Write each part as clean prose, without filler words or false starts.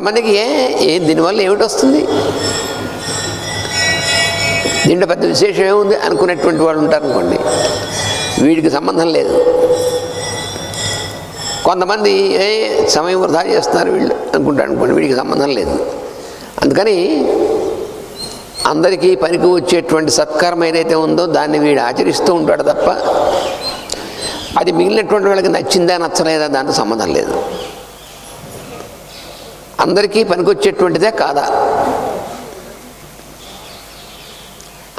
కొంతమందికి దీనివల్ల ఏమిటి వస్తుంది, దీంట్లో పెద్ద విశేషం ఏముంది అనుకునేటువంటి వాళ్ళు ఉంటారు అనుకోండి, వీడికి సంబంధం లేదు. కొంతమంది సమయం వృధా చేస్తున్నారు వీళ్ళు అనుకుంటారు అనుకోండి, వీడికి సంబంధం లేదు. అందుకని అందరికీ పనికి వచ్చేటువంటి సత్కర్మ ఏదైతే ఉందో దాన్ని వీడు ఆచరిస్తూ ఉంటాడు తప్ప అది మిగిలినటువంటి వాళ్ళకి నచ్చిందా నచ్చలేదా దాంతో సంబంధం లేదు. అందరికీ పనికొచ్చేటువంటిదే కాదా?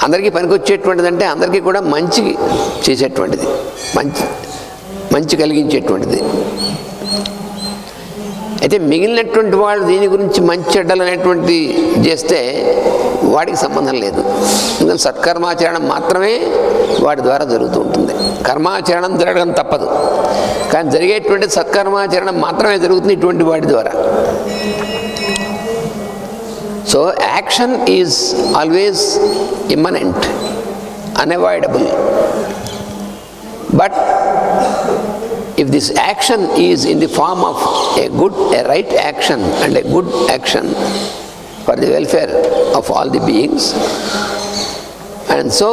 అందరికీ పనికొచ్చేటువంటిదంటే అందరికీ కూడా మంచి చేసేటువంటిది, మంచి కలిగించేటువంటిది. అయితే మిగిలినటువంటి వాళ్ళు దీని గురించి మంచి చెడ్డలు అనేటువంటి చేస్తే వాడికి సంబంధం లేదు. ఎందుకంటే సత్కర్మాచరణం మాత్రమే వాడి ద్వారా జరుగుతూ ఉంటుంది. కర్మాచరణం జరగడం తప్పదు, కానీ జరిగేటువంటి సత్కర్మాచరణం మాత్రమే జరుగుతుంది ఇటువంటి వాడి ద్వారా. So action is always immanent, unavoidable. But if this action is in the form of a right action and a good action for the welfare of all the beings, and so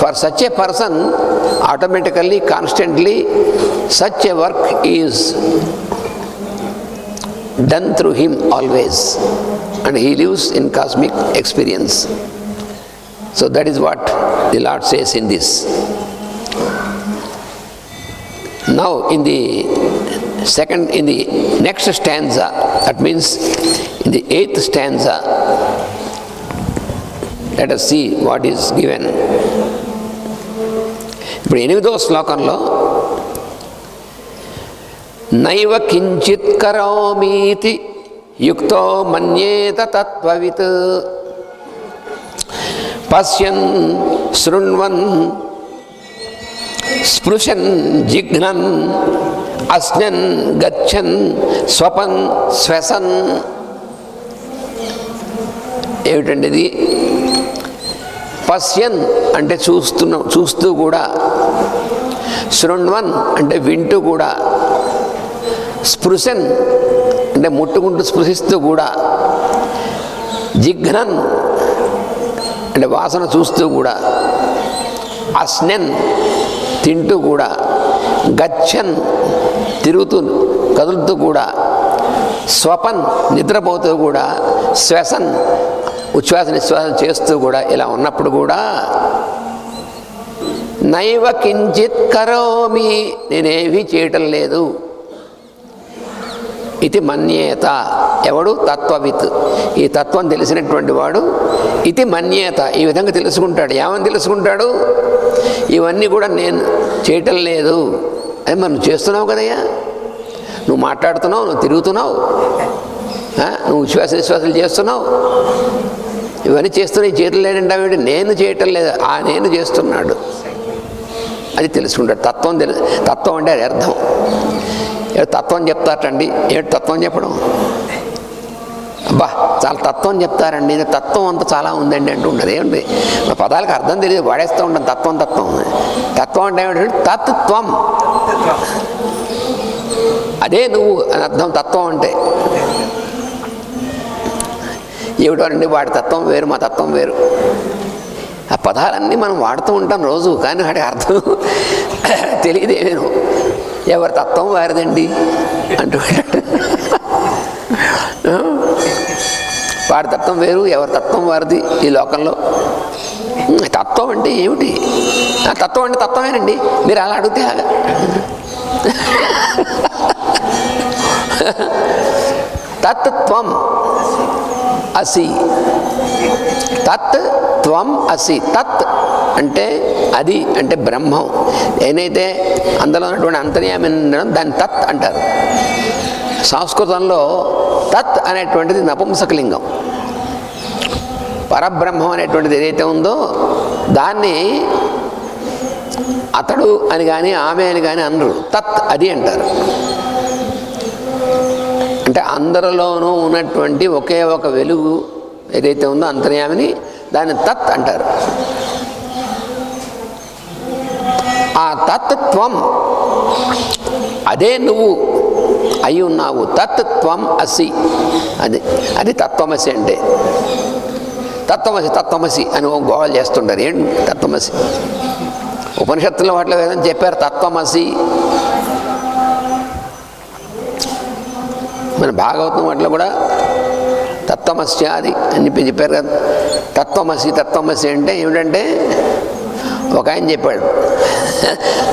for such a person automatically, constantly such a work is done through him always, and he lives in cosmic experience. So that is what the Lord says in this. Now in the next stanza, that means in the 8th stanza, let us see what is given. ఇప్పుడు 8వ శ్లోకంలో నైవ కించిత్ కరోమీతి యుక్తో మన్యేత తత్వవిత్ పశ్యన్ శృణ్వన్ స్పృశన్ జిఘ్నన్ అస్నన్ గచ్చన్ స్వపన్ శ్వసన్. ఏమిటండి ఇది? పశ్యన్ అంటే చూస్తూ కూడా, శృణ్వన్ అంటే వింటూ కూడా, స్పృశన్ అంటే ముట్టుకుంటూ స్పృశిస్తూ కూడా, జిఘ్నన్ అంటే వాసన చూస్తూ కూడా, అస్నన్ తింటూ కూడా, గచ్చన్ తిరుగుతూ కదులుతూ కూడా, స్వపన్ నిద్రపోతూ కూడా, శ్వసన్ ఉచ్ఛ్వాస నిశ్వాసం చేస్తూ కూడా, ఇలా ఉన్నప్పుడు కూడా నైవ కించిత్ కరోమి, నేనేమీ చేయటం లేదు. ఇది మన్యేత, ఎవడు? తత్వవిత్, ఈ తత్వం తెలిసినటువంటి వాడు. ఇది మన్యేత, ఈ విధంగా తెలుసుకుంటాడు. ఏమని తెలుసుకుంటాడు? ఇవన్నీ కూడా నేను చేయటం లేదు. అది మనం చేస్తున్నావు కదయ్యా, నువ్వు మాట్లాడుతున్నావు, నువ్వు తిరుగుతున్నావు, నువ్వు ఉచ్ఛ్వాస నిశ్వాసాలు చేస్తున్నావు, ఇవన్నీ చేస్తున్నావు, చేయటం లేదంటే నేను చేయటం లేదు, ఆ నేను చేస్తున్నాడు. అది తెలుసుకుంటాడు. తత్వం అంటే అది అర్థం. తత్వం చెప్తారటండి, ఏమిటి తత్వం చెప్పడం? అబ్బా చాలా తత్వం చెప్తారండి, తత్వం అంతా చాలా ఉందండి అంటూ ఉండదు. ఏమండి మా పదాలకు అర్థం తెలియదు, వాడేస్తూ ఉంటాం తత్వం. తత్వం అంటే ఏమిటంటే తత్వం, అదే నువ్వు అని అర్థం. తత్వం అంటే ఏమిటోనండి, వాడి తత్వం వేరు, మా తత్వం వేరు. ఆ పదాలన్నీ మనం వాడుతూ ఉంటాం రోజు, కానీ వాడి అర్థం తెలియదేమేను. ఎవరి తత్వం వారిదండి అంటూ వాడి తత్వం వేరు, ఎవరి తత్వం వారిది ఈ లోకంలో. తత్వం అంటే ఏమిటి? తత్వం అంటే తత్వమేనండి. మీరు అలా అడిగితే అలాగా తత్వం అసి, తత్ త్వం అసి. తత్ అంటే అది, అంటే బ్రహ్మం. ఏదైతే అందులో ఉన్నటువంటి అంతర్యామి ఉండడం దాన్ని తత్ అంటారు. సంస్కృతంలో తత్ అనేటువంటిది నపుంసకలింగం. పరబ్రహ్మం అనేటువంటిది ఏదైతే ఉందో దాన్ని అతడు అని కానీ ఆమె అని కానీ అనరు, తత్ అది అంటారు. అంటే అందరిలోనూ ఉన్నటువంటి ఒకే ఒక వెలుగు ఏదైతే ఉందో అంతర్యామిని, దాన్ని తత్ అంటారు. ఆ తత్వం అదే నువ్వు అయి ఉన్నావు. తత్ త్వం అసి, అది తత్వమసి అంటే. తత్వమసి అని గోవాలు చేస్తుంటారు. ఏంటి తత్వమసి? ఉపనిషత్తుల వాటిలో ఏదైనా చెప్పారు తత్వమసి. మన భాగవతం వాటిలో కూడా తత్వమసి అది అని చెప్పారు కదా. తత్వమసి అంటే ఏమిటంటే, ఒక ఆయన చెప్పాడు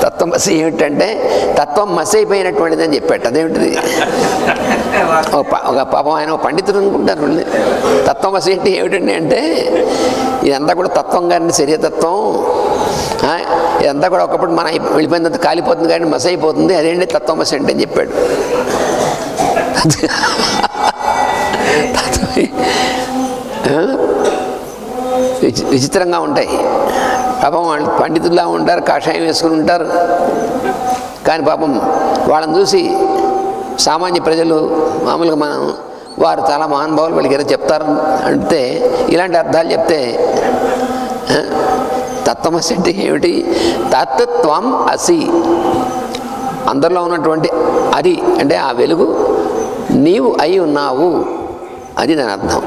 తత్వమసి ఏమిటంటే తత్వం మసి అయిపోయినటువంటిది అని చెప్పాడు. అదేమిటిది? ఒక పాపం ఆయన పండితుడు అనుకుంటారు. తత్వమసి అంటే ఏమిటండి అంటే, ఇదంతా కూడా తత్వం కానీ శరీరతత్వం, ఇదంతా కూడా ఒకప్పుడు మన వెళ్ళిపోయినంత కాలిపోతుంది కానీ మసి అయిపోతుంది, అదేంటి తత్వమసి అంటే అని చెప్పాడు. విచిత్రంగా ఉంటాయి పాపం. వాళ్ళు పండితుల్లా ఉంటారు, కాషాయం వేసుకుని ఉంటారు, కానీ పాపం వాళ్ళని చూసి సామాన్య ప్రజలు మామూలుగా మనం వారు చాలా మహానుభావులు వీళ్ళకి ఏదో చెప్తారు అంటే ఇలాంటి అర్థాలు చెప్తే తత్వమసి అంటే ఏమిటి? తత్వం అసి, అందరిలో ఉన్నటువంటి అది అంటే ఆ వెలుగు నీవు అయి ఉన్నావు, అది దాని అర్థం.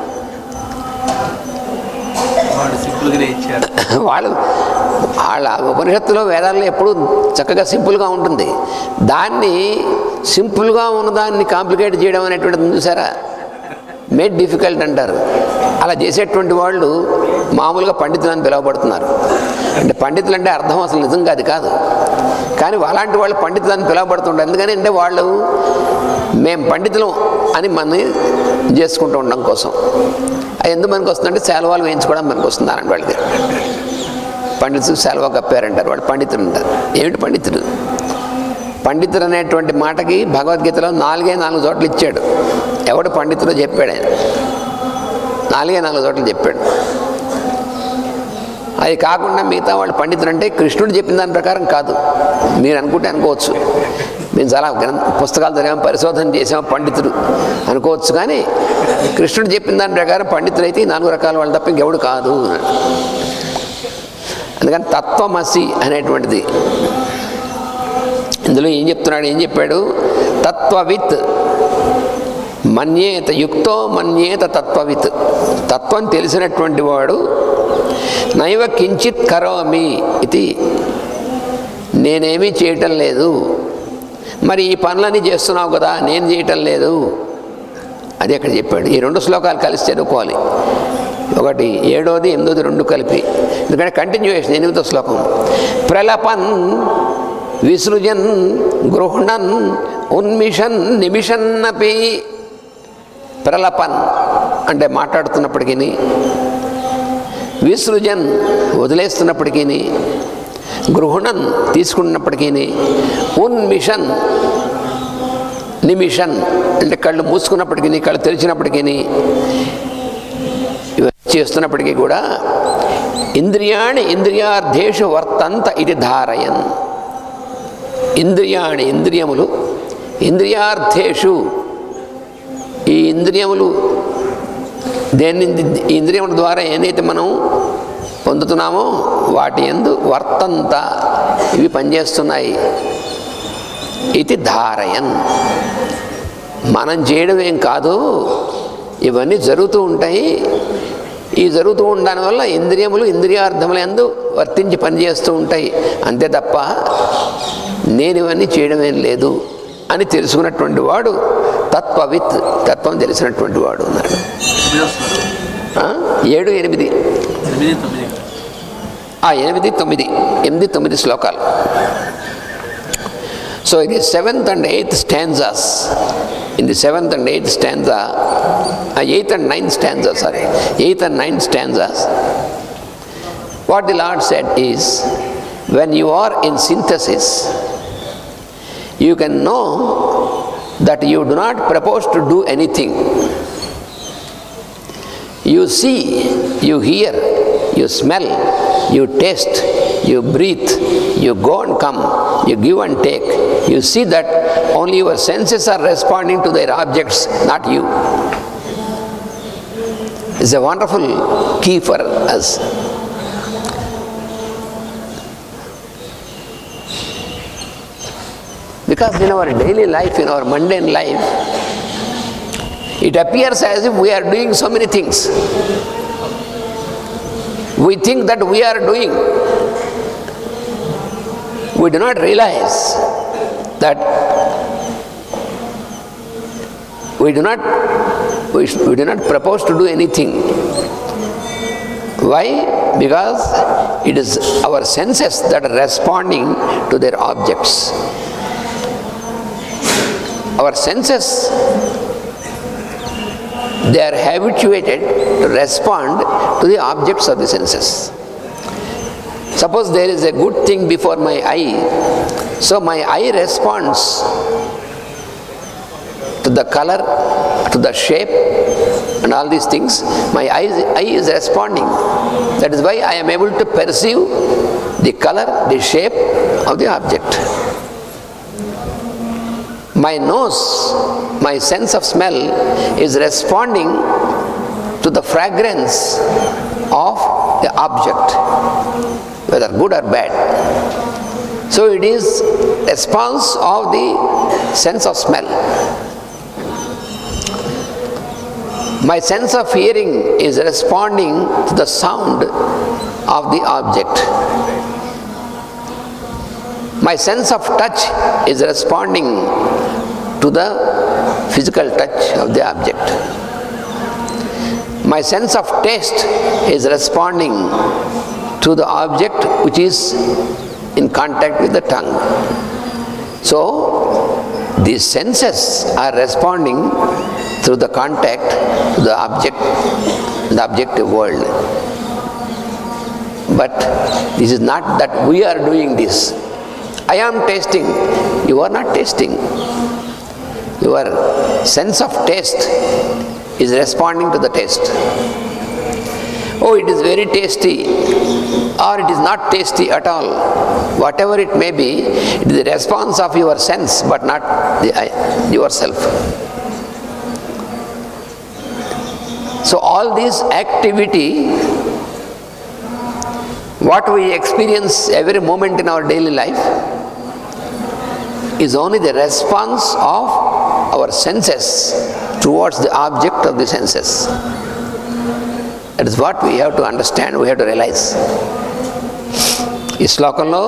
వాళ్ళ ఉపనిషత్తులో వేదాల్లో ఎప్పుడు చక్కగా సింపుల్గా ఉంటుంది. దాన్ని సింపుల్గా ఉన్నదాన్ని కాంప్లికేట్ చేయడం అనేటువంటిది చూసారా, మేడ్ డిఫికల్ట్ అంటారు. అలా చేసేటువంటి వాళ్ళు మామూలుగా పండితులని పిలువబడుతున్నారు. అంటే పండితులు అంటే అర్థం అసలు నిజంగా అది కాదు, కానీ అలాంటి వాళ్ళు పండితులని పిలువబడుతుంటారు. ఎందుకని అంటే వాళ్ళు మేము పండితులం అని మనం చేసుకుంటూ ఉండడం కోసం. అది ఎందుకు మనకు వస్తుందంటే సేలవాలు వేయించుకోవడం మనకు వస్తుందనండి. వాళ్ళకి పండితులు సేలవా కప్పారంటారు, వాళ్ళు పండితులు అంటారు. ఏమిటి పండితుడు? పండితుడు అనేటువంటి మాటకి భగవద్గీతలో 4 చోట్ల ఇచ్చాడు. ఎవడు పండితుడో చెప్పాడు ఆయన, 4 చోట్ల చెప్పాడు. అది కాకుండా మిగతా వాళ్ళు పండితులు అంటే కృష్ణుడు చెప్పిన దాని ప్రకారం కాదు. మీరు అనుకుంటే అనుకోవచ్చు, మేము చాలా పుస్తకాలు చదివాం, పరిశోధన చేసాం, పండితుడు అనుకోవచ్చు. కానీ కృష్ణుడు చెప్పిన దాని ప్రకారం పండితులైతే 4 రకాల వాళ్ళు తప్ప ఇంకెవడు కాదు. అందుకని తత్వమసి అనేటువంటిది ఇందులో ఏం చెప్తున్నాడు, ఏం చెప్పాడు? తత్వవిత్ మన్యేత యుక్తో మన్యేత తత్వవిత్, తత్వం తెలిసినటువంటి వాడు నైవ కించిత్ కరోమి ఇది, నేనేమీ చేయటం లేదు, మరి ఈ పనులన్నీ చేస్తున్నావు కదా నేను చేయటం లేదు, అది అక్కడ చెప్పాడు. ఈ 2 శ్లోకాలు కలిసి చదువుకోవాలి. ఒకటి 7వ 8వ 2 కలిపి, ఎందుకంటే కంటిన్యూయేషన్. 8వ శ్లోకం ప్రలపన్ విసృజన్ గృహ్ణన్ ఉన్మిషన్ నిమిషన్నపి. ప్రలపన్ అంటే మాట్లాడుతున్నప్పటికీ, విసృజన్ వదిలేస్తున్నప్పటికీ, గృహణన్ తీసుకున్నప్పటికీ, ఉన్మిషన్ నిమిషన్ అంటే కళ్ళు మూసుకున్నప్పటికీ కళ్ళు తెరిచినప్పటికీ చేస్తున్నప్పటికీ కూడా ఇంద్రియాణి ఇంద్రియార్థేషు వర్తంత ఇది ధారయన్. ఇంద్రియాణి ఇంద్రియములు, ఇంద్రియార్థేషు ఈ ఇంద్రియములు దేని ఇంద్రియముల ద్వారా ఏదైతే మనం పొందుతున్నామో వాటి యందు వర్తంత ఇవి పనిచేస్తున్నాయి. ఇది ధారయన్, మనం చేయడం ఏం కాదు, ఇవన్నీ జరుగుతూ ఉంటాయి. ఈ జరుగుతూ ఉండడం వల్ల ఇంద్రియములు ఇంద్రియార్థముల యందు వర్తించి పనిచేస్తూ ఉంటాయి, అంతే తప్ప నేను ఇవన్నీ చేయడం ఏం లేదు అని తెలుసుకున్నటువంటి వాడు తత్వవిత్, తత్వం తెలిసినటువంటి వాడు ఉన్నాడు. 7, 8 8, 9 శ్లోకాలు. So it is 7th and 8th stanzas. In the 7th and 8th stanza, 8th and 9th stanza, 8th and 9th stanzas, what the Lord said is, when you are in synthesis, you can know that you do not propose to do anything. You see, you hear, you smell, you taste, you breathe, you go and come, you give and take. You see that only your senses are responding to their objects, not you. It's a wonderful key for us. Because in our daily life, in our mundane life, it appears as if we are doing so many things. We think that we are doing. We do not realize that we do not propose to do anything. Why? Because it is our senses that are responding to their objects. Our senses, they are habituated to respond to the objects of the senses. Suppose there is a good thing before my eye, so my eye responds to the color, to the shape, and all these things. My eye is responding. That is why I am able to perceive the color, the shape of the object. My nose, my sense of smell is responding to the fragrance of the object, whether good or bad. So it is response of the sense of smell. My sense of hearing is responding to the sound of the object. My sense of touch is responding to the physical touch of the object. My sense of taste is responding to the object which is in contact with the tongue. So, these senses are responding through the contact to the object, the objective world. But this is not that we are doing this. I am tasting. You are not tasting. Your sense of taste is responding to the taste. Oh, it is very tasty, or it is not tasty at all. Whatever it may be, it is the response of your sense, but not yourself. So all this activity, what we experience every moment in our daily life, is only the response of our senses towards the object of the senses. That is what we have to understand, we have to realize. ఈ శ్లోకంలో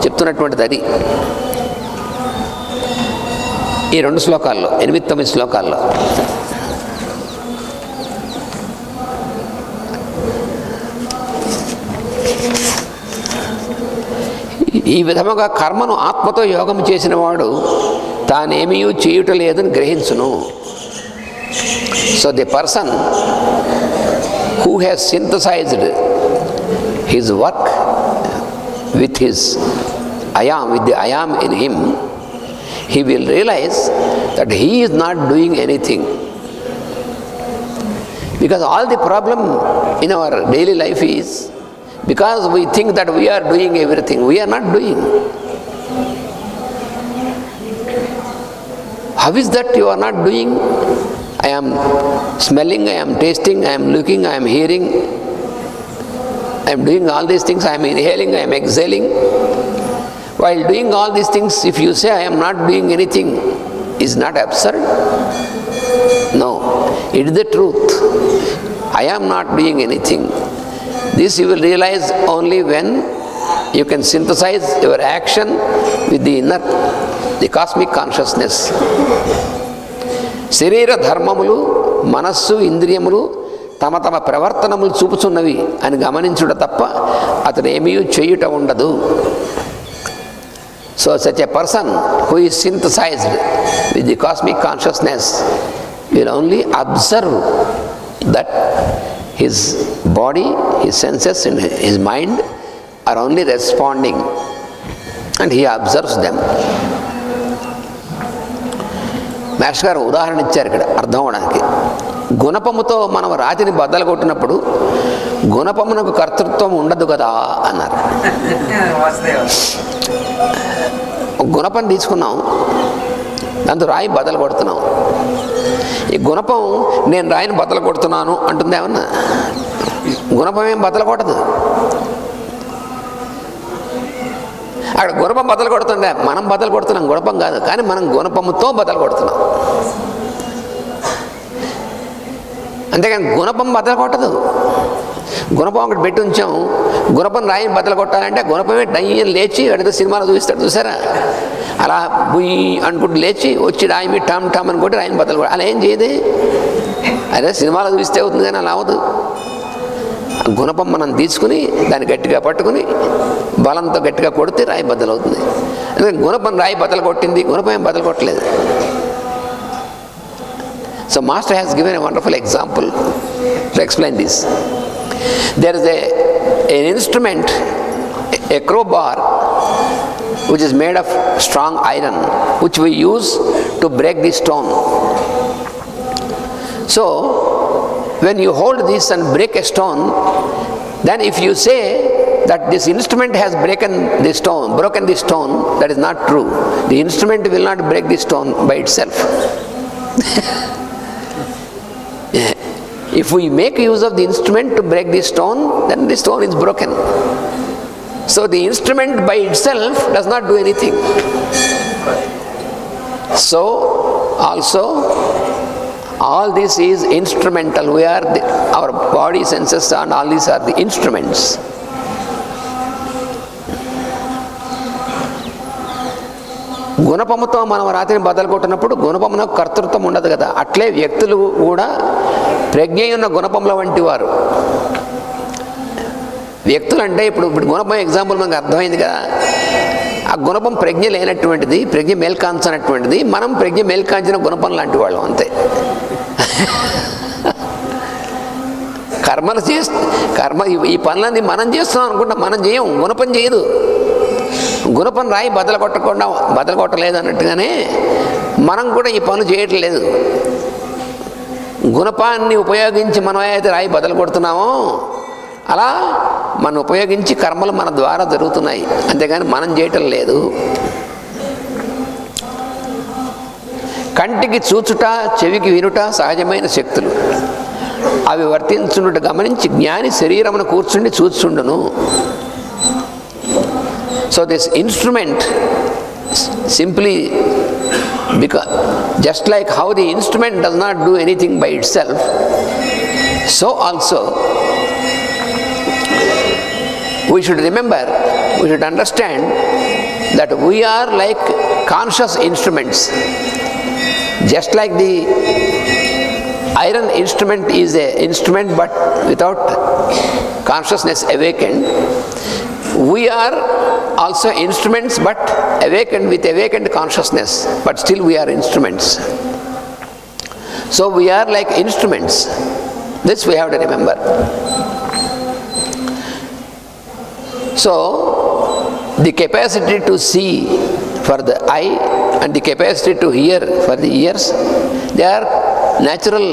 చెప్తున్నటువంటిది అది. ఈ 2 శ్లోకాల్లో 8-9 శ్లోకాల్లో ఈ విధముగా కర్మను ఆత్మతో యోగం చేసిన వాడు తానేమీ చేయుట లేదని గ్రహించును. So the person who has synthesized his work with his ayam, with the ayam in him, he will realize that he is not doing anything. Because all the problem in our daily life is because we think that we are doing everything. We are not doing. How is that you are not doing? I am smelling, I am tasting, I am looking, I am hearing, I am doing all these things, I am inhaling, I am exhaling. While doing all these things, if you say I am not doing anything, is not absurd? No, it is the truth. I am not doing anything. This you will realize only when you can synthesize your action with the inner, the cosmic consciousness. శరీర ధర్మములు, మనస్సు, ఇంద్రియములు తమ తమ ప్రవర్తనములు చూపుచున్నవి అని గమనించుట తప్ప అతడు ఏమీ చేయుట ఉండదు. So such a person who is synthesized with the cosmic consciousness will only observe that his body, his senses and his mind are only responding, and he observes them. Master గారు ఉదాహరణ ఇచ్చారు ఇక్కడ అర్థం అవడానికి. గుణపముతో మనం రాతిని బద్దలు కొట్టినప్పుడు గుణపమునకు కర్తృత్వం ఉండదు కదా అన్నారు. గుణపం తీసుకున్నాం, దాంతో రాయి బద్దలు కొడుతున్నాం. ఈ గుణపం నేను రాయిని బద్దలు కొడుతున్నాను అంటుంది ఏమన్నా? గుణపం ఏం బద్దలు కొట్టదు. అక్కడ గుణపం బద్దలు కొడుతుండే, మనం బద్దలు కొడుతున్నాం, గుణపం కాదు. కానీ మనం గుణపంతో బద్దలు కొడుతున్నాం, అంతేగాని గుణపం బద్దలు కొట్టదు. గుణపం ఒకటి పెట్టి ఉంచాం, గుణపం రాయిని బద్దలు కొట్టాలంటే గుణపమే డయ్యని లేచి అడిగితే సినిమాలో చూపిస్తాడు చూసారా, అలా బుయ్యి అనుకుంటూ లేచి వచ్చి రాయి మీ టామ్ టామ్ అనుకుంటే రాయిని బద్దలు కొట్టాలి. అలా ఏం చేయదు, అదే సినిమాలో చూపిస్తే అవుతుంది కానీ అలా అవ్వదు. గుణపం మనం తీసుకుని దాన్ని గట్టిగా పట్టుకుని బలంతో గట్టిగా కొడితే రాయి బద్దలవుతుంది. ఎందుకంటే గుణపం రాయి బద్దలు కొట్టింది, గుణపం ఏం బద్దలు కొట్టలేదు. So Master has given a wonderful example to explain this. There is an instrument, a crowbar, which is made of strong iron, which we use to break the stone. So when you hold this and break a stone, then if you say that this instrument has broken the stone, that is not true. The instrument will not break the stone by itself. If we make use of the instrument to break the stone, then the stone is broken. So the instrument by itself does not do anything. So also all this is instrumental. We are our body, senses, and all these are the instruments. గుణపముతో మనం రాత్రిని బద్దలు కొట్టినప్పుడు గుణపమున కర్తృత్వం ఉండదు కదా. అట్లే వ్యక్తులు కూడా ప్రజ్ఞ ఉన్న గుణపముల వంటి వారు. వ్యక్తులు అంటే ఇప్పుడు గుణపం ఎగ్జాంపుల్ మనకు అర్థమైంది కదా. ఆ గుణపం ప్రజ్ఞ లేనటువంటిది, ప్రజ్ఞ మేల్కాంచనటువంటిది. మనం ప్రజ్ఞ మేల్కాంచిన గుణపం లాంటి వాళ్ళం అంతే. కర్మ ఈ పనులన్నీ మనం చేస్తున్నాం అనుకుంటా, మనం చేయం, గుణపం చేయదు. గుణపం రాయి బద్దలు కొట్టలేదు అన్నట్టుగానే మనం కూడా ఈ పనులు చేయట్లేదు. గుణపాన్ని ఉపయోగించి మనం అయితే రాయి బద్దలు కొడుతున్నామో అలా మనం ఉపయోగించి కర్మలు మన ద్వారా జరుగుతున్నాయి, అంతేగాని మనం చేయటం లేదు. కంటికి చూచుట, చెవికి వినుట సహజమైన శక్తులు. అవి వర్తించుండుట గమనించి జ్ఞాని శరీరమును కూర్చుండి చూచుండును. So this instrument simply, because just like how the instrument does not do anything by itself, so also we should remember, we should understand that we are like conscious instruments. Just like the iron instrument is an instrument but without consciousness awakened, we are also instruments but awakened with awakened consciousness, but still we are instruments. So we are like instruments. This we have to remember. So the capacity to see for the eye and the capacity to hear for the ears, they are natural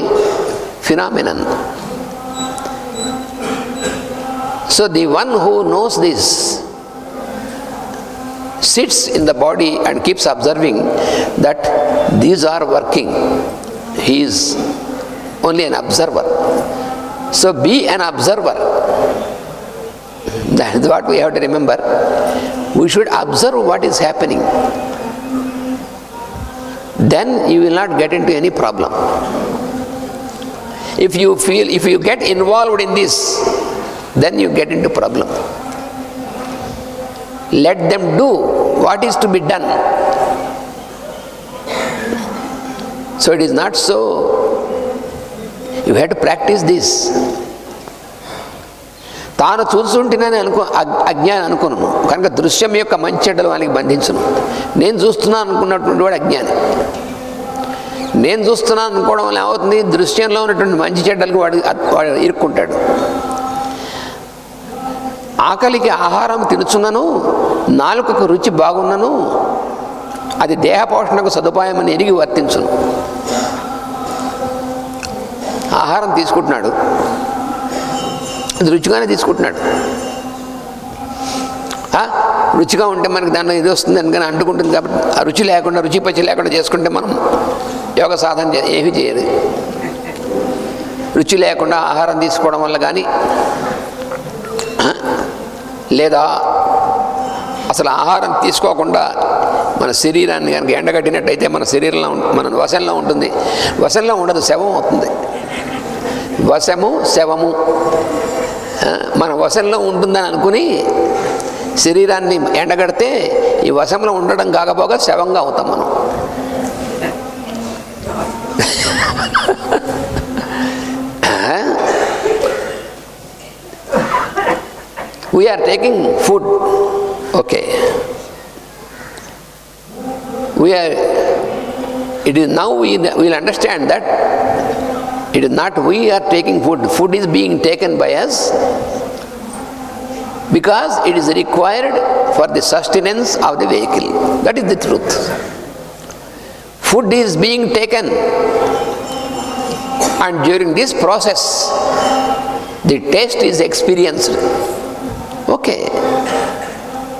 phenomenon. So the one who knows this sits in the body and keeps observing that these are working. He is only an observer. So be an observer. That is what we have to remember. We should observe what is happening. Then you will not get into any problem. If you get involved in this, then you get into problem. Let them do what is to be done. So it is not so. You have to practice this. తాను చూస్తుంటేనే అజ్ఞానం అనుకున్నాను కనుక దృశ్యం యొక్క మంచి చెడ్డలు వానికి బంధించను. నేను చూస్తున్నాను అనుకున్నటువంటి వాడు అజ్ఞాని. నేను చూస్తున్నాను అనుకోవడం వల్ల ఏమవుతుంది, దృశ్యంలో ఉన్నటువంటి మంచి చెడ్డలకు వాడు ఇరుక్కుంటాడు. ఆకలికి ఆహారం తినుచున్నను, నాలుకకు రుచి బాగున్నను, అది దేహ పోషణకు సదుపాయం అని ఎరిగి వర్తించును. ఆహారం తీసుకుంటున్నాడు, అది రుచిగానే తీసుకుంటున్నాడు. రుచిగా ఉంటే మనకి దాంట్లో ఇది వస్తుంది అందుకని అంటుకుంటుంది. కాబట్టి ఆ రుచి లేకుండా, రుచి పచ్చి లేకుండా చేసుకుంటే మనం యోగ సాధన ఏమీ చేయదు. రుచి లేకుండా ఆహారం తీసుకోవడం వల్ల కానీ, లేదా అసలు ఆహారం తీసుకోకుండా మన శరీరాన్ని కనుక ఎండగట్టినట్టయితే మన శరీరంలో మన వశంలో ఉంటుంది. వశంలో ఉండదు, శవం అవుతుంది. వశము శవము. మన వశంలో ఉంటుందని అనుకుని శరీరాన్ని ఎండగడితే ఈ వశంలో ఉండడం కాకపోగా శవంగా అవుతాం మనం. We are taking food, okay. It is now we will understand that it is not we are taking food. Food is being taken by us because it is required for the sustenance of the vehicle. That is the truth. Food is being taken, and during this process the taste is experienced. Okay,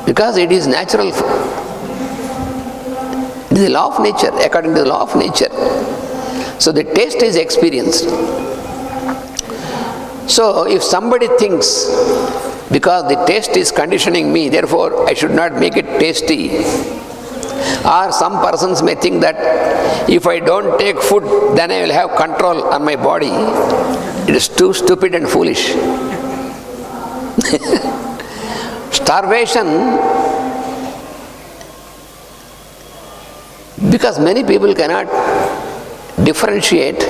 because it is natural. It is the law of nature, according to the law of nature. So the taste is experienced. So if somebody thinks, because the taste is conditioning me, therefore I should not make it tasty, or some persons may think that if I don't take food then I will have control on my body, it is too stupid and foolish. Starvation, because many people cannot differentiate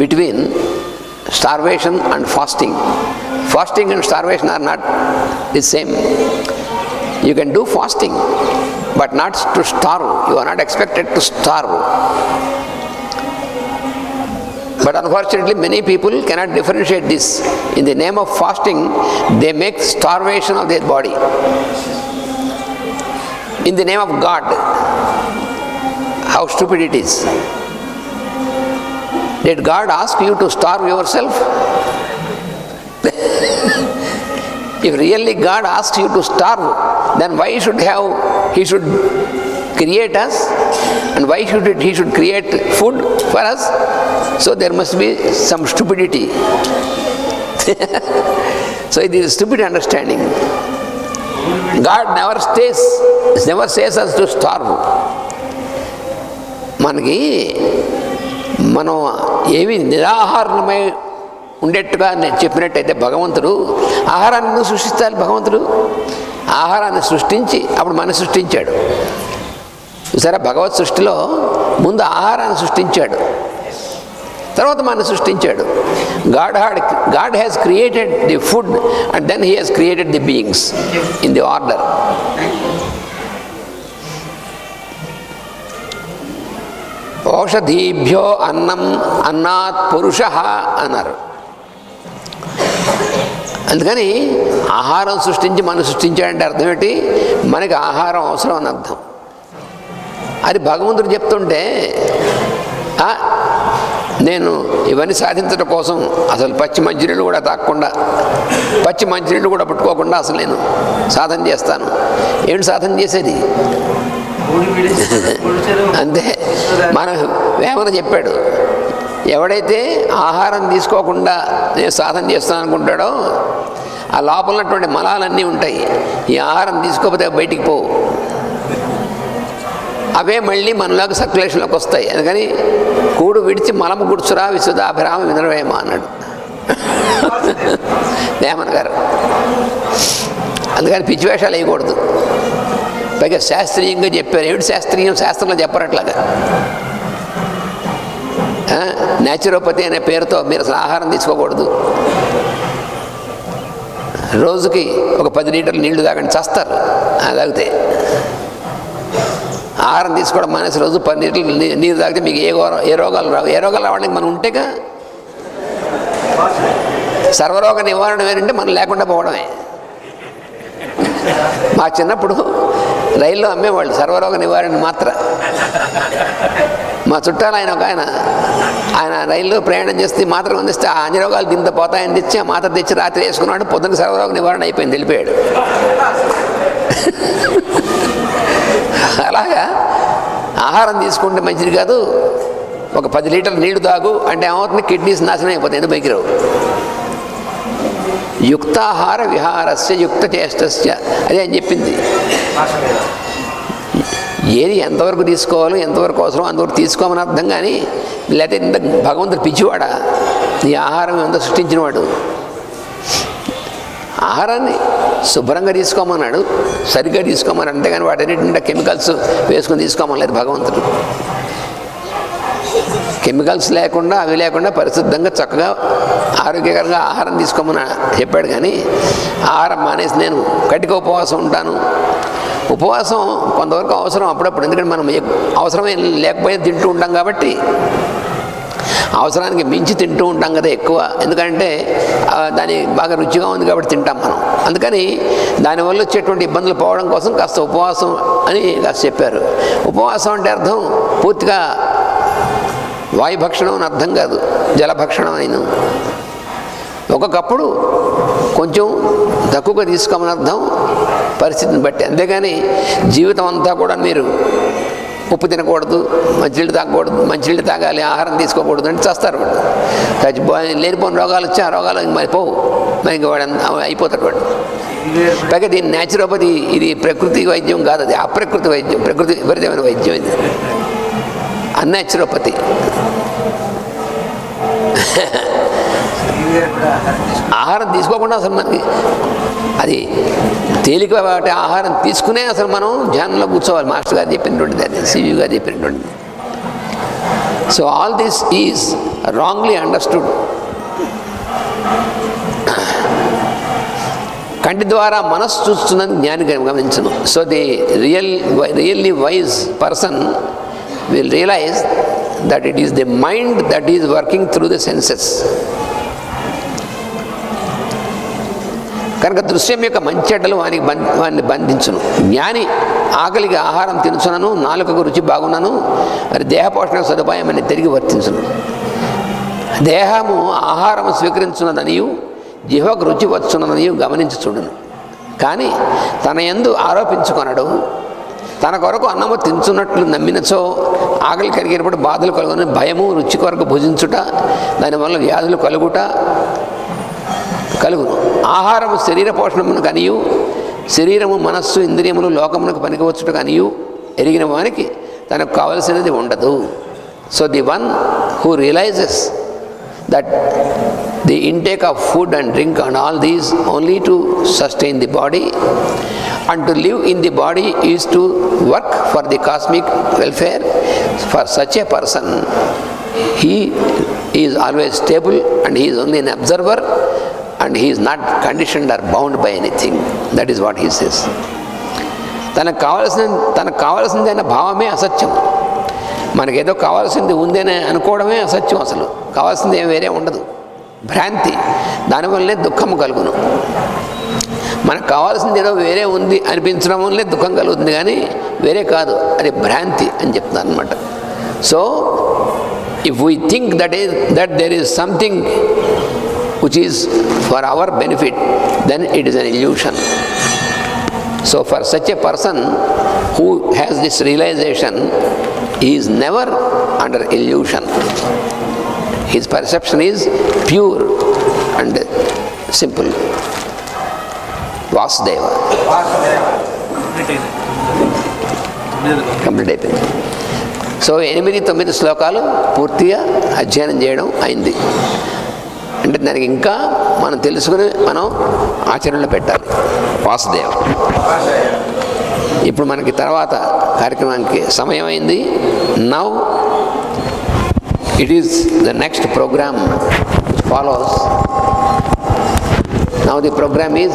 between starvation and fasting. Fasting and starvation are not the same. You can do fasting, but not to starve. You are not expected to starve. But unfortunately many people cannot differentiate this. In the name of fasting they make starvation of their body. In the name of God, how stupid it is. Did God ask you to starve yourself? If really God asks you to starve, then why he should create us, and why he should create food for us? So there must be some stupidity. So it is a stupid understanding. God never says us to starve. మనకి మనం ఏమి నిరాహారమై ఉండేట్టుగా నేను చెప్పినట్టయితే భగవంతుడు ఆహారాన్ని సృష్టిస్తాడు. భగవంతుడు ఆహారాన్ని సృష్టించి అప్పుడు మనం సృష్టించాడు. సరే, భగవత్ సృష్టిలో ముందు ఆహారాన్ని సృష్టించాడు, తర్వాత మనం సృష్టించాడు. God has created the food and then he has created the beings in the order. ఔషధీభ్యో అన్నం అన్నాత్ పురుష అన్నారు. అందుకని ఆహారం సృష్టించి మనం సృష్టించాడంటే అర్థం ఏంటి? మనకి ఆహారం అవసరం అని అర్థం. అది భగవంతుడు చెప్తుంటే నేను ఇవన్నీ సాధించడం కోసం అసలు పచ్చి మంచినీళ్ళు కూడా తాగకుండా, పచ్చి మంచినీళ్ళు కూడా పట్టుకోకుండా అసలు నేను సాధన చేస్తాను. ఏంటి సాధన చేసేది? అంతే. మనం వేమన చెప్పాడు, ఎవడైతే ఆహారం తీసుకోకుండా నేను సాధన చేస్తాను అనుకుంటాడో ఆ లోపల ఉన్నటువంటి మలాలన్నీ ఉంటాయి. ఈ ఆహారం తీసుకోకపోతే బయటికి పోవు, అవే మళ్ళీ మనలోకి సర్క్యులేషన్లోకి వస్తాయి. అందుకని కూడు విడిచి మలము గుడ్చురా విశుధాభిరామ వినరవేమ అన్నాడు వేమన్ గారు. అందుకని పిచ్చి వేషాలు వేయకూడదు. పైగా శాస్త్రీయంగా చెప్పారు. ఏమిటి శాస్త్రీయం? శాస్త్రంలో చెప్పరట్లాగా. న్యాచురోపతి అనే పేరుతో మీరు అసలు ఆహారం తీసుకోకూడదు. రోజుకి ఒక 10 లీటర్లు నీళ్లు తాగండి, చేస్తారు తాగితే. ఆహారం తీసుకోవడం మానేసి రోజు 10 లీటర్లు నీరు తాగితే మీకు ఏ రోగాలు రావు. ఏ రోగాలు రావడానికి మనం ఉంటేగా. సర్వరోగ నివారణ వేరంటే మనం లేకుండా పోవడమే. మా చిన్నప్పుడు రైల్లో అమ్మేవాళ్ళు సర్వరోగ నివారణ మాత్ర. మా చుట్టాలు ఒక ఆయన రైల్లో ప్రయాణం చేస్తే మాత్రం అందిస్తే ఆ అన్ని రోగాలు దీంతో పోతాయని తెచ్చి ఆ మాత్ర తెచ్చి రాత్రి వేసుకున్నాడు. పొద్దున్న సర్వరోగ నివారణ అయిపోయింది, వెళ్ళిపోయాడు. అలాగా ఆహారం తీసుకుంటే మంచిది కాదు. ఒక 10 లీటర్లు నీళ్లు తాగు అంటే ఏమవుతుంది? కిడ్నీస్ నాశనం అయిపోతాయి, ఎందుకు పైకి రావు. యుక్తాహార విహారస్య యుక్త చేష్టస్య, అదే అని చెప్పింది. ఏది ఎంతవరకు తీసుకోవాలో ఎంతవరకు అవసరం అంతవరకు తీసుకోమని అర్థం. కానీ లేకపోతే ఇంత భగవంతుడు పిచ్చివాడా? ఈ ఆహారం ఎంత సృష్టించినవాడు? ఆహారాన్ని శుభ్రంగా తీసుకోమన్నాడు, సరిగ్గా తీసుకోమని, అంతేగాని వాటన్నిటి కెమికల్స్ వేసుకొని తీసుకోమలేదు భగవంతుడు. కెమికల్స్ లేకుండా అవి లేకుండా పరిశుద్ధంగా చక్కగా ఆరోగ్యకరంగా ఆహారం తీసుకోమని చెప్పాడు. కానీ ఆహారం మానేసి నేను కటిక ఉపవాసం ఉంటాను. ఉపవాసం కొంతవరకు అవసరం అప్పుడప్పుడు, ఎందుకంటే మనం అవసరమే లేకపోయినా తింటూ ఉంటాం కాబట్టి, అవసరానికి మించి తింటూ ఉంటాం కదా ఎక్కువ. ఎందుకంటే దాని బాగా రుచిగా ఉంది కాబట్టి తింటాం మనం. అందుకని దానివల్ల వచ్చేటువంటి ఇబ్బందులు పోవడం కోసం కాస్త ఉపవాసం అని కాస్త చెప్పారు. ఉపవాసం అంటే అర్థం పూర్తిగా వాయుభక్షణం అని అర్థం కాదు, జలభక్షణం అయిన. ఒక్కొక్కప్పుడు కొంచెం తక్కువగా తీసుకోమని అర్థం, పరిస్థితిని బట్టి. అంతేగాని జీవితం అంతా కూడా మీరు ఉప్పు తినకూడదు, మంచినీళ్ళు తాగకూడదు, మంచినీళ్ళు తాగాలి, ఆహారం తీసుకోకూడదు అంటే చేస్తారు వాడు. చచ్చిపోయి లేనిపోయిన రోగాలు వచ్చి ఆ రోగాలు మరి పోవు, మరి ఇంక వాడు అయిపోతాడు వాడు. పైగా దీని న్యాచురోపతి, ఇది ప్రకృతి వైద్యం కాదు, అది అప్రకృతి వైద్యం, ప్రకృతి విపరీతమైన వైద్యం ఇది, అన్యాచురోపతి. ఆహారం తీసుకోకుండా అసలు మనకి అది తేలిక వాటి ఆహారం తీసుకునే అసలు మనం ధ్యానంలో కూర్చోవాలి. మాస్టర్ గారు చెప్పినటువంటిది, అది సివి గారు చెప్పినటువంటిది. So all this is wrongly understood. కంటి ద్వారా మనస్సు చూస్తున్నది జ్ఞాని గమనించను. So the really wise person will realize that it is the mind that is working through the senses. కనుక దృశ్యం యొక్క మంచెడ్డలు వాడిని బంధించును. జ్ఞాని ఆకలికి ఆహారం తినుచునను, నాలుకకు రుచి బాగునను, మరి దేహపోషణ సదుపాయం అని తిరిగి వర్తించును. దేహము ఆహారం స్వీకరించున్నదనియు జిహ్వకు రుచి వచ్చున్నదనియు గమనించుచుండును. కానీ తన యందు ఆరోపించుకొనడు. తన కొరకు అన్నము తించున్నట్లు నమ్మినచో ఆకలి కలిగినప్పుడు బాధలు కలుగుని భయము, రుచి కొరకు భుజించుట, దానివల్ల వ్యాధులు కలుగును. ఆహారము శరీర పోషణమును కనియు, శరీరము మనస్సు ఇంద్రియములు లోకమునకు పనికివచ్చుట కనియు ఎరిగిన వానికి తనకు కావలసినది ఉండదు. So the one who realises that the intake of food and drink and all these only to sustain the body and to live in the body is to work for the cosmic welfare. For such a person, he is always stable and he is only an observer and he is not conditioned or bound by anything. That is what he says. తనకు కావాల్సిందైన భావమే అసత్యం. మనకేదో కావాల్సింది ఉందని అనుకోవడమే అసత్యం. అసలు కావాల్సింది ఏం వేరే ఉండదు, భ్రాంతి. దానివల్లనే దుఃఖము కలుగును. మనకు కావాల్సింది ఏదో వేరే ఉంది అనిపించడం వల్లే దుఃఖం కలుగుతుంది, కానీ వేరే కాదు, అది భ్రాంతి అని చెప్తాను అనమాట. So if we think that there is something which is for our benefit, then it is an illusion. So for such a person who has this realisation is never under illusion. His perception is pure and simple. Vasudeva complete అయిపోయింది. So 8-9 శ్లోకాలు పూర్తిగా అధ్యయనం చేయడం అయింది. అంటే దానికి ఇంకా మనం తెలుసుకుని మనం ఆచరణలో పెట్టాలి. వాసుదేవ. ఇప్పుడు మనకి తర్వాత కార్యక్రమానికి సమయం అయింది. Now it is the next programme follows. Now the program is